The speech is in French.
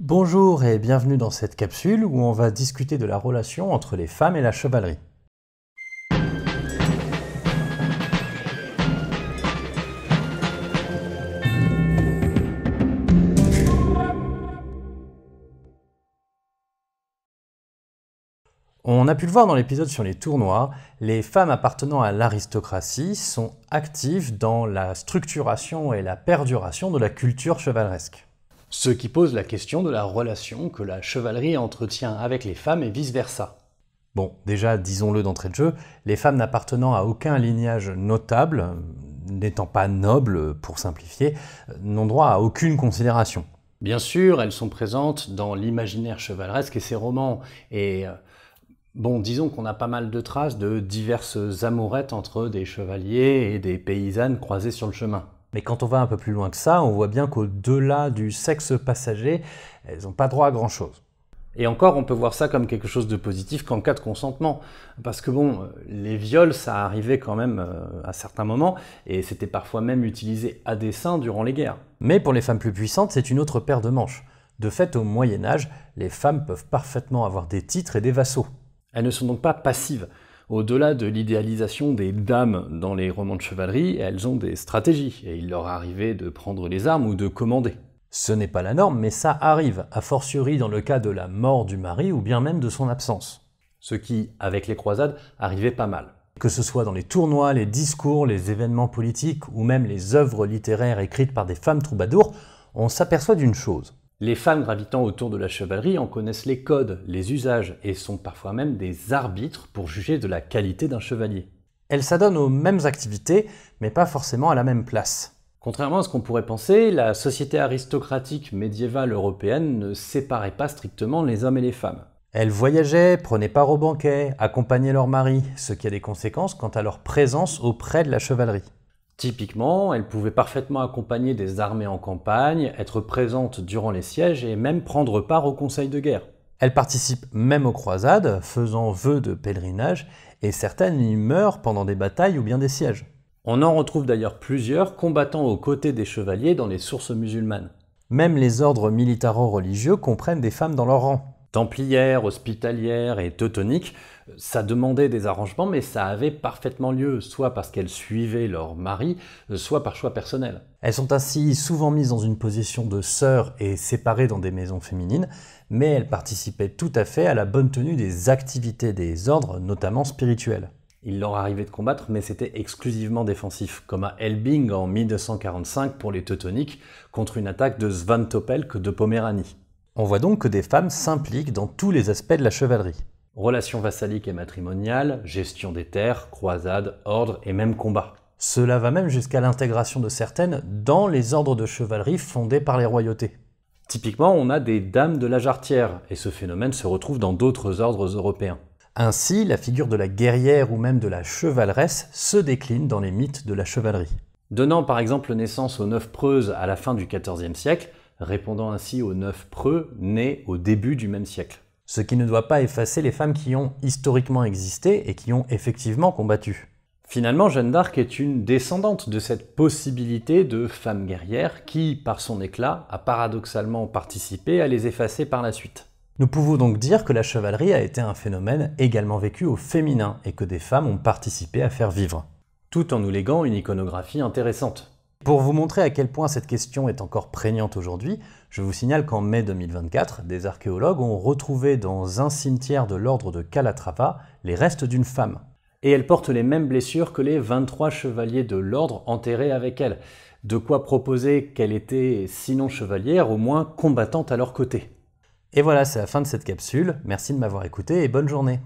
Bonjour et bienvenue dans cette capsule où on va discuter de la relation entre les femmes et la chevalerie. On a pu le voir dans l'épisode sur les tournois, les femmes appartenant à l'aristocratie sont actives dans la structuration et la perduration de la culture chevaleresque. Ce qui pose la question de la relation que la chevalerie entretient avec les femmes et vice-versa. Bon, déjà, disons-le d'entrée de jeu, les femmes n'appartenant à aucun lignage notable, n'étant pas nobles pour simplifier, n'ont droit à aucune considération. Bien sûr, elles sont présentes dans l'imaginaire chevaleresque et ses romans, et bon, disons qu'on a pas mal de traces de diverses amourettes entre des chevaliers et des paysannes croisées sur le chemin. Mais quand on va un peu plus loin que ça, on voit bien qu'au-delà du sexe passager, elles n'ont pas droit à grand-chose. Et encore, on peut voir ça comme quelque chose de positif qu'en cas de consentement. Parce que bon, les viols, ça arrivait quand même à certains moments, et c'était parfois même utilisé à dessein durant les guerres. Mais pour les femmes plus puissantes, c'est une autre paire de manches. De fait, au Moyen-Âge, les femmes peuvent parfaitement avoir des titres et des vassaux. Elles ne sont donc pas passives. Au-delà de l'idéalisation des dames dans les romans de chevalerie, elles ont des stratégies, et il leur arrivait de prendre les armes ou de commander. Ce n'est pas la norme, mais ça arrive, a fortiori dans le cas de la mort du mari ou bien même de son absence. Ce qui, avec les croisades, arrivait pas mal. Que ce soit dans les tournois, les discours, les événements politiques ou même les œuvres littéraires écrites par des femmes troubadours, on s'aperçoit d'une chose. Les femmes gravitant autour de la chevalerie en connaissent les codes, les usages, et sont parfois même des arbitres pour juger de la qualité d'un chevalier. Elles s'adonnent aux mêmes activités, mais pas forcément à la même place. Contrairement à ce qu'on pourrait penser, la société aristocratique médiévale européenne ne séparait pas strictement les hommes et les femmes. Elles voyageaient, prenaient part aux banquets, accompagnaient leurs maris, ce qui a des conséquences quant à leur présence auprès de la chevalerie. Typiquement, elles pouvaient parfaitement accompagner des armées en campagne, être présentes durant les sièges et même prendre part aux conseils de guerre. Elles participent même aux croisades, faisant vœu de pèlerinage, et certaines y meurent pendant des batailles ou bien des sièges. On en retrouve d'ailleurs plusieurs combattant aux côtés des chevaliers dans les sources musulmanes. Même les ordres militaro-religieux comprennent des femmes dans leur rang. Templières, hospitalières et teutoniques, ça demandait des arrangements, mais ça avait parfaitement lieu, soit parce qu'elles suivaient leur mari, soit par choix personnel. Elles sont ainsi souvent mises dans une position de sœurs et séparées dans des maisons féminines, mais elles participaient tout à fait à la bonne tenue des activités des ordres, notamment spirituels. Il leur arrivait de combattre, mais c'était exclusivement défensif, comme à Elbing en 1245 pour les teutoniques, contre une attaque de Svantopelk de Poméranie. On voit donc que des femmes s'impliquent dans tous les aspects de la chevalerie. Relations vassaliques et matrimoniales, gestion des terres, croisades, ordres et même combats. Cela va même jusqu'à l'intégration de certaines dans les ordres de chevalerie fondés par les royautés. Typiquement, on a des dames de la jarretière, et ce phénomène se retrouve dans d'autres ordres européens. Ainsi, la figure de la guerrière ou même de la chevaleresse se décline dans les mythes de la chevalerie. Donnant par exemple naissance aux 9 preuses à la fin du XIVe siècle, répondant ainsi aux 9 preux nés au début du même siècle. Ce qui ne doit pas effacer les femmes qui ont historiquement existé et qui ont effectivement combattu. Finalement, Jeanne d'Arc est une descendante de cette possibilité de femme guerrière qui, par son éclat, a paradoxalement participé à les effacer par la suite. Nous pouvons donc dire que la chevalerie a été un phénomène également vécu au féminin et que des femmes ont participé à faire vivre, tout en nous léguant une iconographie intéressante. Pour vous montrer à quel point cette question est encore prégnante aujourd'hui, je vous signale qu'en mai 2024, des archéologues ont retrouvé dans un cimetière de l'ordre de Calatrava les restes d'une femme. Et elle porte les mêmes blessures que les 23 chevaliers de l'ordre enterrés avec elle. De quoi proposer qu'elle était, sinon chevalière, au moins combattante à leur côté. Et voilà, c'est la fin de cette capsule. Merci de m'avoir écouté et bonne journée.